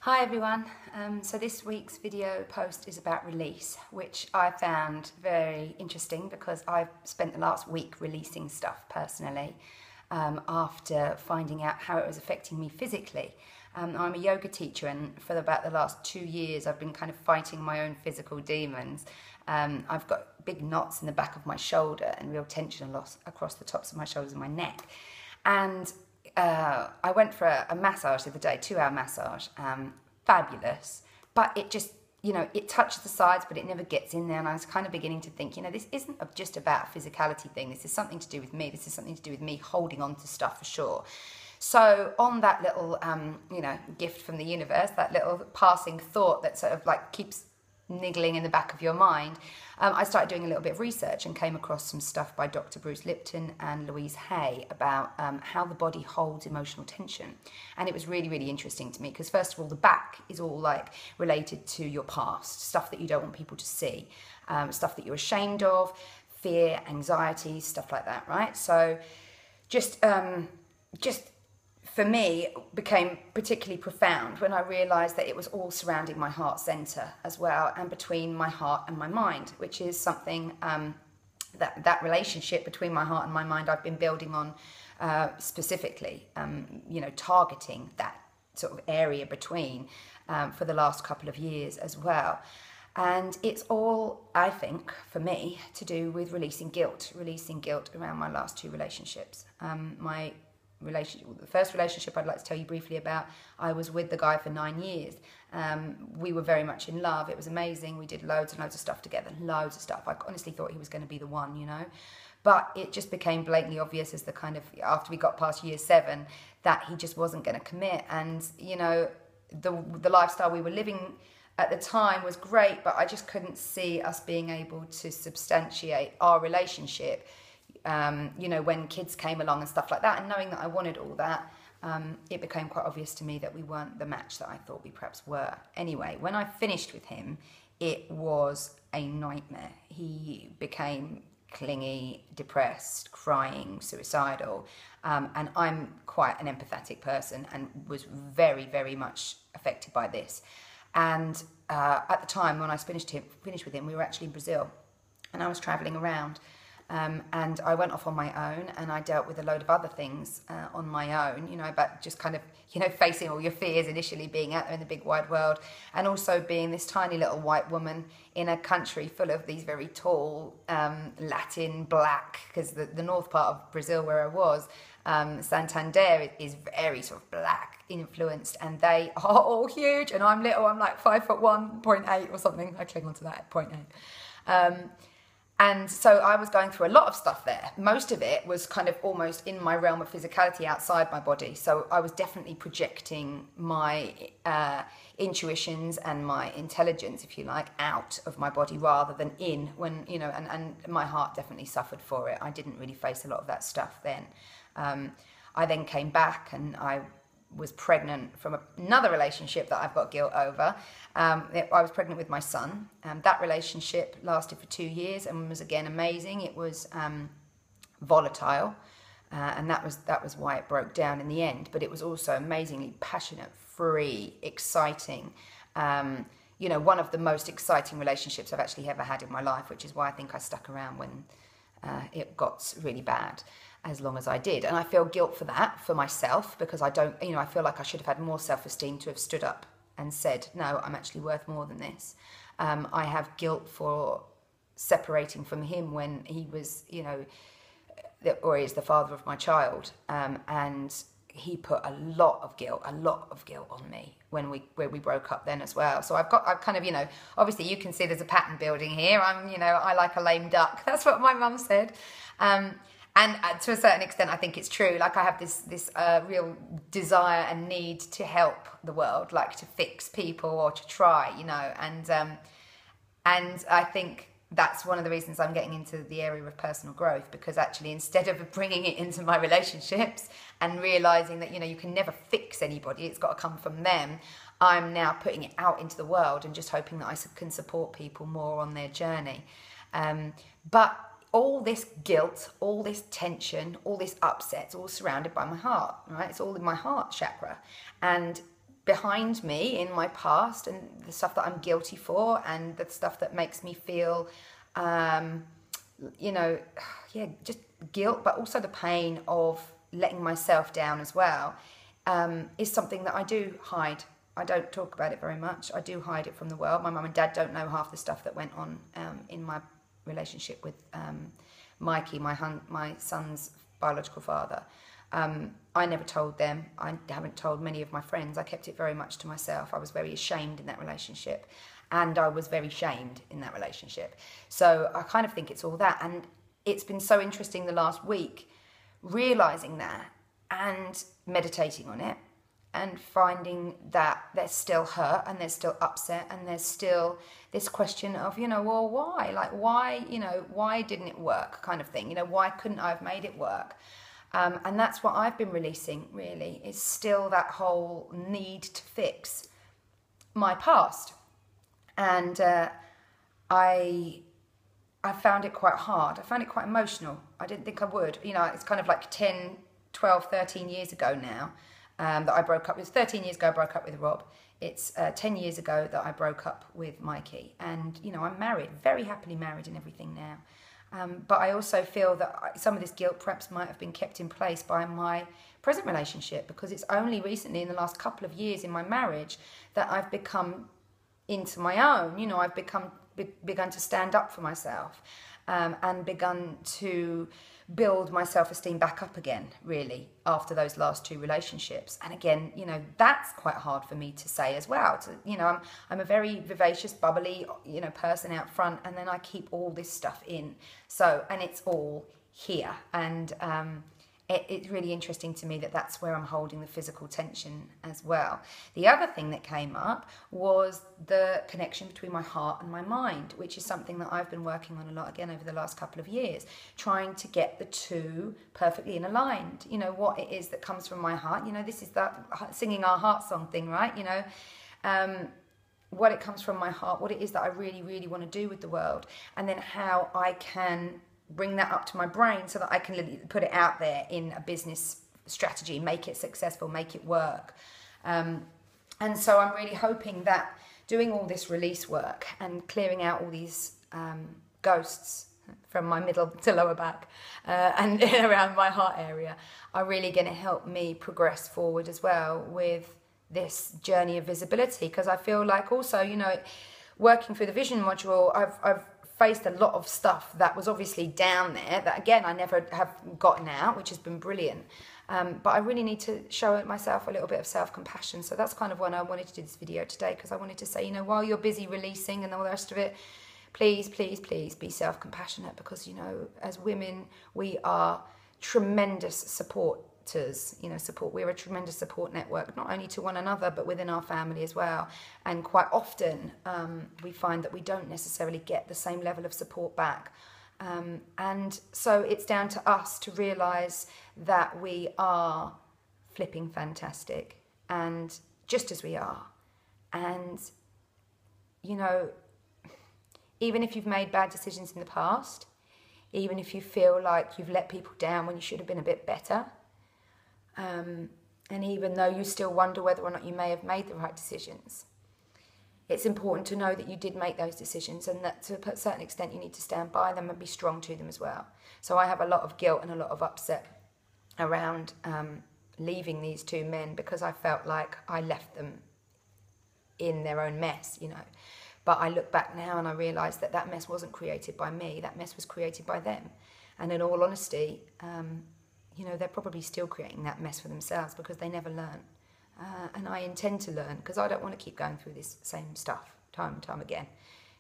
Hi everyone, so this week's video post is about release, which I found very interesting because I've spent the last week releasing stuff personally after finding out how it was affecting me physically. I'm a yoga teacher, and for about the last 2 years I've been kind of fighting my own physical demons. I've got big knots in the back of my shoulder and real tension across the tops of my shoulders and my neck. And I went for a massage the other day, 2-hour massage, fabulous, but it just, it touches the sides, but it never gets in there. And I was kind of beginning to think, this isn't just about a physicality thing. This is something to do with me. This is something to do with me holding on to stuff for sure. So on that little, gift from the universe, that little passing thought that sort of like keeps niggling in the back of your mind, I started doing a little bit of research and came across some stuff by Dr. Bruce Lipton and Louise Hay about how the body holds emotional tension. And it was really, really interesting to me because, first of all, the back is all like related to your past, stuff that you don't want people to see, stuff that you're ashamed of, fear, anxiety, stuff like that, right? So just for me, became particularly profound when I realised that it was all surrounding my heart centre as well, and between my heart and my mind, which is something that relationship between my heart and my mind I've been building on specifically, targeting that sort of area between for the last couple of years as well. And it's all, I think, for me, to do with releasing guilt around my last 2 relationships. The first relationship I'd like to tell you briefly about, I was with the guy for 9 years. We were very much in love. It was amazing. We did loads and loads of stuff together, loads of stuff. I honestly thought he was going to be the one, But it just became blatantly obvious as after we got past year 7 that he just wasn't going to commit. And, the lifestyle we were living at the time was great, but I just couldn't see us being able to substantiate our relationship when kids came along and stuff like that. And knowing that I wanted all that, it became quite obvious to me that we weren't the match that I thought we perhaps were. Anyway, when I finished with him, it was a nightmare. He became clingy, depressed, crying, suicidal, and I'm quite an empathetic person and was very, very much affected by this. And at the time when I finished with him, we were actually in Brazil, and I was travelling around. And I went off on my own, and I dealt with a load of other things on my own, about just kind of, facing all your fears initially, being out there in the big wide world, and also being this tiny little white woman in a country full of these very tall, Latin black, because the north part of Brazil where I was, Santander is very sort of black influenced, and they are all huge, and I'm little. I'm like 5'1", 0.8 or something. I cling on to that, 0.8. And so I was going through a lot of stuff there. Most of it was kind of almost in my realm of physicality outside my body. So I was definitely projecting my intuitions and my intelligence, if you like, out of my body rather than in, when, and my heart definitely suffered for it. I didn't really face a lot of that stuff then. I then came back, and I was pregnant from another relationship that I've got guilt over. I was pregnant with my son. That relationship lasted for 2 years and was again amazing. It was volatile, and that was why it broke down in the end. But it was also amazingly passionate, free, exciting. One of the most exciting relationships I've actually ever had in my life, which is why I think I stuck around when it got really bad, as long as I did. And I feel guilt for that, for myself, because I feel like I should have had more self-esteem to have stood up and said, no, I'm actually worth more than this. I have guilt for separating from him when he was, or he is the father of my child. And he put a lot of guilt on me when we broke up then as well. So I've kind of, obviously you can see there's a pattern building here. I like a lame duck. That's what my mum said. And to a certain extent, I think it's true. Like, I have this real desire and need to help the world, like to fix people or to try, and I think that's one of the reasons I'm getting into the area of personal growth, because actually, instead of bringing it into my relationships and realizing that, you can never fix anybody, it's got to come from them, I'm now putting it out into the world and just hoping that I can support people more on their journey. But all this guilt, all this tension, all this upset, it's all surrounded by my heart, right? It's all in my heart chakra. And behind me in my past, and the stuff that I'm guilty for, and the stuff that makes me feel, you know, yeah, just guilt, but also the pain of letting myself down as well, is something that I do hide. I don't talk about it very much. I do hide it from the world. My mum and dad don't know half the stuff that went on in my relationship with Mikey, my son's biological father. I never told them. I haven't told many of my friends. I kept it very much to myself. I was very ashamed in that relationship, and I was very shamed in that relationship. So I kind of think it's all that. And it's been so interesting the last week, realising that and meditating on it, and finding that there's still hurt, and there's still upset, and there's still this question of, you know, well, why? Like, why, you know, why didn't it work, kind of thing? You know, why couldn't I have made it work? And that's what I've been releasing, really, is still that whole need to fix my past. And I found it quite hard. I found it quite emotional. I didn't think I would. You know, it's kind of like 10, 12, 13 years ago now that I broke up with. 13 years ago I broke up with Rob. It's 10 years ago that I broke up with Mikey. And, you know, I'm married, very happily married and everything now. But I also feel that some of this guilt perhaps might have been kept in place by my present relationship, because it's only recently in the last couple of years in my marriage that I've become into my own. You know, I've begun to stand up for myself, and begun to build my self-esteem back up again, really, after those last two relationships. And again, you know, that's quite hard for me to say as well. You know, I'm a very vivacious, bubbly, you know, person out front, and then I keep all this stuff in. So, and it's all here. And it's really interesting to me that that's where I'm holding the physical tension as well. The other thing that came up was the connection between my heart and my mind, which is something that I've been working on a lot again over the last couple of years, trying to get the two perfectly in aligned. You know, what it is that comes from my heart. You know, this is that singing our heart song thing, right? You know, what it comes from my heart, what it is that I really, really want to do with the world, and then how I can bring that up to my brain so that I can put it out there in a business strategy, make it successful, make it work. And so I'm really hoping that doing all this release work and clearing out all these ghosts from my middle to lower back and around my heart area are really going to help me progress forward as well with this journey of visibility. Because I feel like also, you know, working through the vision module, I've faced a lot of stuff that was obviously down there that, again, I never have gotten out, which has been brilliant. But I really need to show myself a little bit of self-compassion. So that's kind of when I wanted to do this video today, because I wanted to say, you know, while you're busy releasing and all the rest of it, please, please, please be self-compassionate, because, you know, as women, we are tremendous supporters, you know, we're a tremendous support network, not only to one another, but within our family as well. And quite often we find that we don't necessarily get the same level of support back. And so it's down to us to realise that we are flipping fantastic, and just as we are. And, you know, even if you've made bad decisions in the past, even if you feel like you've let people down when you should have been a bit better, and even though you still wonder whether or not you may have made the right decisions, it's important to know that you did make those decisions, and that to a certain extent you need to stand by them and be strong to them as well. So I have a lot of guilt and a lot of upset around leaving these two men, because I felt like I left them in their own mess, you know. But I look back now and I realise that that mess wasn't created by me, that mess was created by them. And in all honesty, you know, they're probably still creating that mess for themselves, because they never learn. And I intend to learn, because I don't want to keep going through this same stuff time and time again.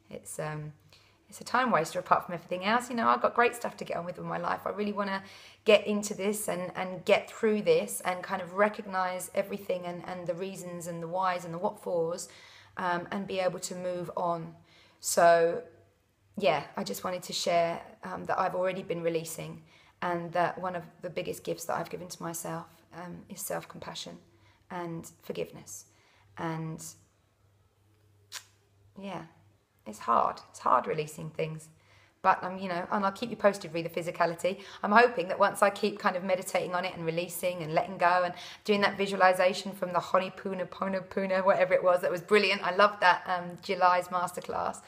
It's a time waster apart from everything else. You know, I've got great stuff to get on with in my life. I really want to get into this and get through this and kind of recognise everything and the reasons and the whys and the what fors, and be able to move on. So, yeah, I just wanted to share that I've already been releasing, and that one of the biggest gifts that I've given to myself is self-compassion and forgiveness. And yeah, it's hard. It's hard releasing things, But you know, and I'll keep you posted with the physicality. I'm hoping that once I keep kind of meditating on it and releasing and letting go and doing that visualization from the Honeypuna, Puna, whatever it was, that was brilliant. I loved that July's masterclass.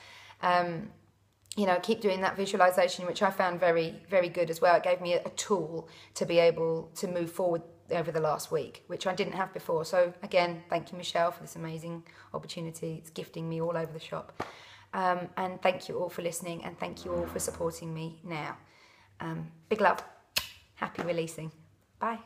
You know, keep doing that visualization, which I found very, very good as well. It gave me a tool to be able to move forward over the last week, which I didn't have before. So again, thank you, Michelle, for this amazing opportunity. It's gifting me all over the shop. And thank you all for listening, and thank you all for supporting me now. Big love. Happy releasing. Bye.